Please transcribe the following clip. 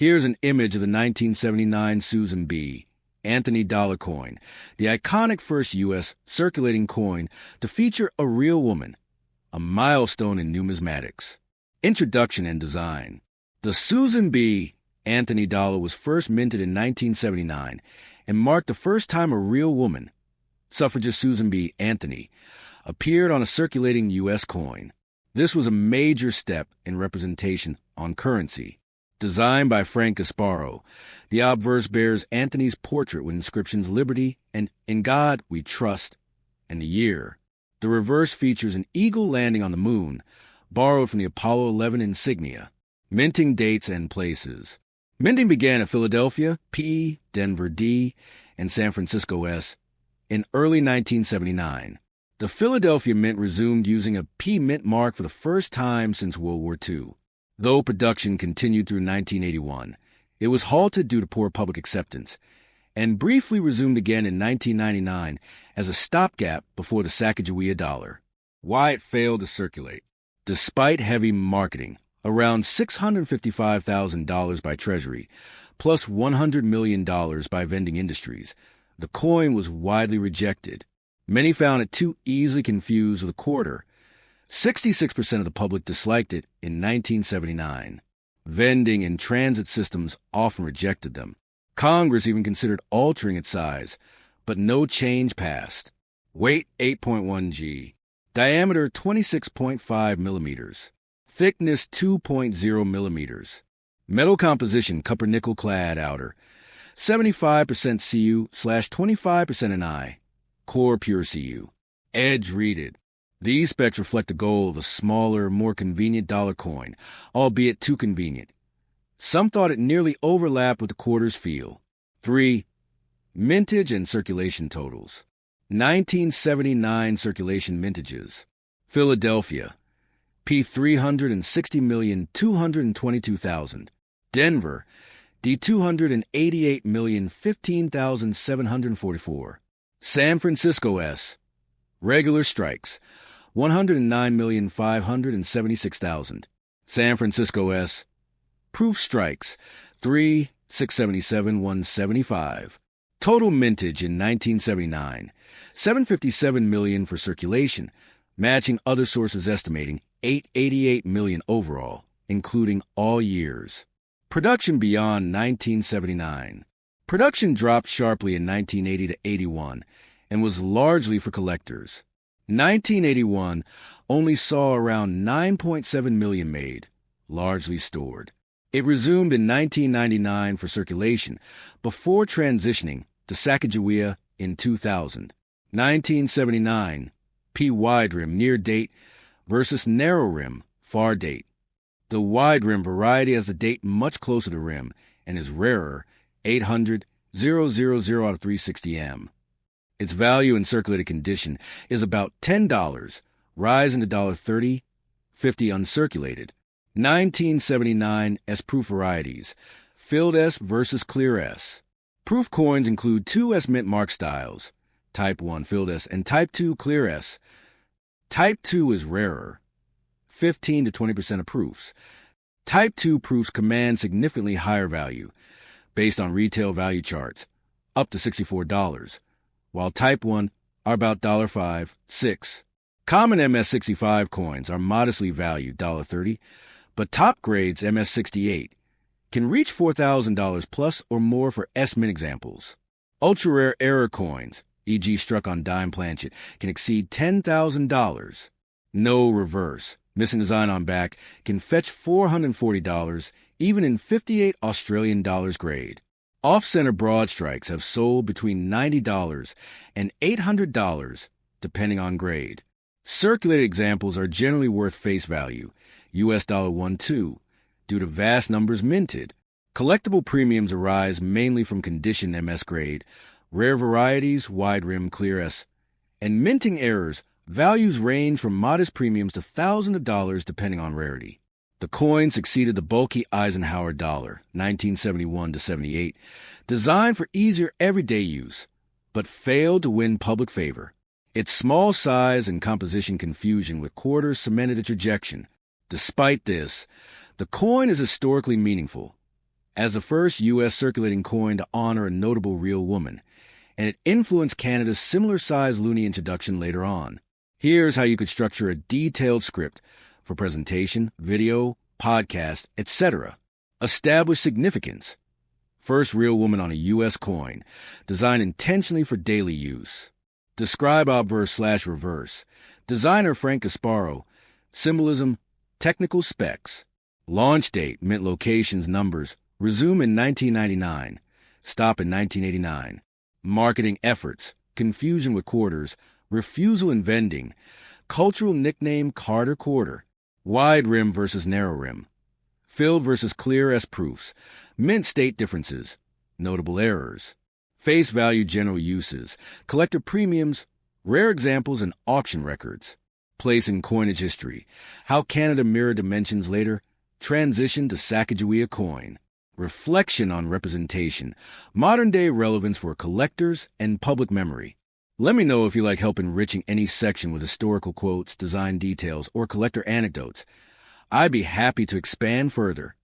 Here's an image of the 1979 Susan B. Anthony dollar coin, the iconic first U.S. circulating coin to feature a real woman, a milestone in numismatics. Introduction and design. The Susan B. Anthony dollar was first minted in 1979 and marked the first time a real woman, suffragist Susan B. Anthony, appeared on a circulating U.S. coin. This was a major step in representation on currency. Designed by Frank Gasparo, the obverse bears Anthony's portrait with inscriptions Liberty and In God We Trust and the year. The reverse features an eagle landing on the moon, borrowed from the Apollo 11 insignia. Minting dates and places. Minting began at Philadelphia, P, Denver, D, and San Francisco, S, in early 1979. The Philadelphia Mint resumed using a P mint mark for the first time since World War II. Though production continued through 1981, it was halted due to poor public acceptance, and briefly resumed again in 1999 as a stopgap before the Sacagawea dollar. Why it failed to circulate. Despite heavy marketing, around $655,000 by Treasury, plus $100 million by vending industries, the coin was widely rejected. Many found it too easily confused with a quarter. 66% of the public disliked it in 1979. Vending and transit systems often rejected them. Congress even considered altering its size, but no change passed. Weight 8.1 g. Diameter 26.5 millimeters. Thickness 2.0 millimeters. Metal composition copper-nickel clad outer. 75% Cu/25% Ni. Core pure Cu. Edge reeded. These specs reflect the goal of a smaller, more convenient dollar coin, albeit too convenient. Some thought it nearly overlapped with the quarter's feel. 3. Mintage and circulation totals. 1979 circulation mintages. Philadelphia, P 360,222,000. Denver, D 288,015,744. San Francisco, S. Regular strikes, 109,576,000. San Francisco, S. Proof strikes, 3,677,175. Total mintage in 1979, 757 million for circulation, matching other sources estimating 888 million overall, including all years. Production beyond 1979. Production dropped sharply in 1980 to 81 and was largely for collectors. 1981 only saw around 9.7 million made, largely stored. It resumed in 1999 for circulation, before transitioning to Sacagawea in 2000. 1979, P wide rim near date versus narrow rim far date. The wide rim variety has a date much closer to rim and is rarer, 800,000 out of 360 M. Its value in circulated condition is about $10, rising to $1.30, $50 uncirculated. 1979 S-proof varieties, filled S versus clear S. Proof coins include two S-mint mark styles, Type 1 filled S and Type 2 clear S. Type 2 is rarer, 15 to 20% of proofs. Type 2 proofs command significantly higher value, based on retail value charts, up to $64, while Type 1 are about $5, $6. Common MS-65 coins are modestly valued $30, but top grades MS-68 can reach $4,000 plus or more for S-mint examples. Ultra-rare error coins, e.g. struck on dime planchet, can exceed $10,000. No reverse, missing design on back, can fetch $440, even in 58 Australian dollars grade. Off-center broad strikes have sold between $90 and $800, depending on grade. Circulated examples are generally worth face value, US $1.2, due to vast numbers minted. Collectible premiums arise mainly from condition MS grade, rare varieties, wide rim clear S, and minting errors. Values range from modest premiums to thousands of dollars depending on rarity. The coin succeeded the bulky Eisenhower dollar, 1971 to 78, designed for easier everyday use, but failed to win public favor. Its small size and composition confusion with quarters cemented its rejection. Despite this, the coin is historically meaningful. as the first U.S. circulating coin to honor a notable real woman, and it influenced Canada's similar-sized loonie introduction later on. Here's how you could structure a detailed script for presentation, video, podcast, etc. Establish significance. First real woman on a U.S. coin, designed intentionally for daily use. Describe obverse/reverse. Designer Frank Gasparo. Symbolism, technical specs. Launch date, mint locations, numbers. Resume in 1999. Stop in 1989. Marketing efforts, confusion with quarters, refusal in vending. Cultural nickname Carter Quarter. Wide rim versus narrow rim. Filled versus clear as proofs. Mint state differences. Notable errors. Face value general uses. Collector premiums. Rare examples and auction records. Place in coinage history. How Canada mirrored dimensions later. Transition to Sacagawea coin. Reflection on representation. Modern-day relevance for collectors and public memory. Let me know if you like help enriching any section with historical quotes, design details, or collector anecdotes. I'd be happy to expand further.